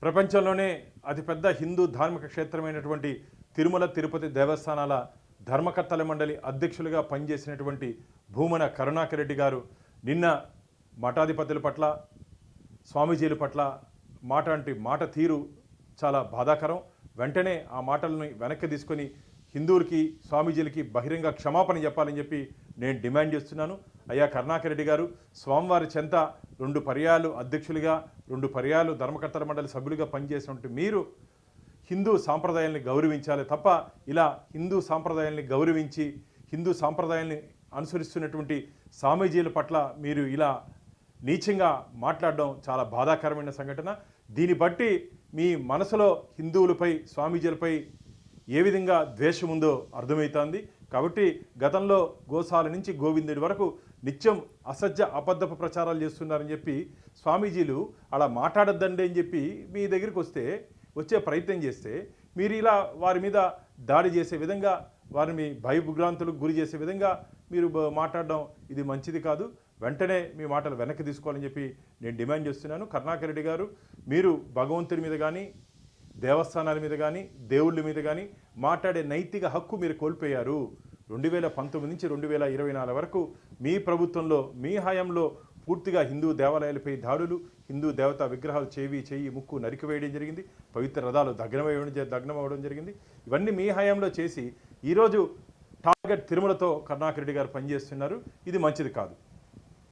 ప్రపంచంలోనే అతిపెద్ద హిందూ ధార్మిక క్షేత్రమైనటువంటి తిరుమల తిరుపతి దేవస్థానాల ధర్మకర్తల మండలి అధ్యక్షులుగా పనిచేసినటువంటి భూమన కరుణాకర్ రెడ్డి గారు నిన్న మఠాధిపతుల పట్ల స్వామీజీల పట్ల మాట తీరు చాలా బాధాకరం. వెంటనే ఆ మాటలను వెనక్కి తీసుకొని హిందువులకి స్వామీజీలకి బహిరంగ క్షమాపణ చెప్పాలని చెప్పి నేను డిమాండ్ చేస్తున్నాను. అయ్యా కరుణాకర్ రెడ్డి గారు, స్వామివారి చెంత 2 పర్యాయాలు అధ్యక్షులుగా 2 పర్యాయాలు ధర్మకర్తల మండలి సభ్యులుగా పనిచేసినట్టు మీరు హిందూ సాంప్రదాయాల్ని గౌరవించాలి తప్ప ఇలా హిందూ సాంప్రదాయాల్ని గౌరవించి హిందూ సాంప్రదాయాల్ని అనుసరిస్తున్నటువంటి స్వామీజీల పట్ల మీరు ఇలా నీచంగా మాట్లాడడం చాలా బాధాకరమైన సంఘటన. దీన్ని బట్టి మీ మనసులో హిందువులపై స్వామీజీలపై ఏ విధంగా ద్వేషం ఉందో అర్థమవుతోంది. కాబట్టి గతంలో గోశాల నుంచి గోవిందుడి వరకు నిత్యం అసత్య అబద్ధపు ప్రచారాలు చేస్తున్నారని చెప్పి స్వామీజీలు అలా మాట్లాడద్దండి అని చెప్పి మీ దగ్గరికి వచ్చే ప్రయత్నం చేస్తే మీరు ఇలా వారి మీద దాడి చేసే విధంగా వారిని భయభ్రాంతులకు గురి చేసే విధంగా మీరు మాట్లాడడం ఇది మంచిది కాదు. వెంటనే మీ మాటలు వెనక్కి తీసుకోవాలని చెప్పి నేను డిమాండ్ చేస్తున్నాను. కరుణాకర్ రెడ్డి గారు, మీరు భగవంతుడి మీద కానీ దేవస్థానాల మీద కానీ దేవుళ్ళ మీద కానీ మాట్లాడే నైతిక హక్కు మీరు కోల్పోయారు. 2019 నుంచి 2024 వరకు మీ ప్రభుత్వంలో మీ హయాంలో పూర్తిగా హిందూ దేవాలయాలపై దాడులు, హిందూ దేవతా విగ్రహాలు చెయ్యి ముక్కు నరికివేయడం జరిగింది, పవిత్ర రథాలు దగ్నమవ్వడం జరిగింది. ఇవన్నీ మీ హయాంలో చేసి ఈరోజు టార్గెట్ తిరుమలతో కరుణాకర్ రెడ్డి గారు పనిచేస్తున్నారు. ఇది మంచిది కాదు.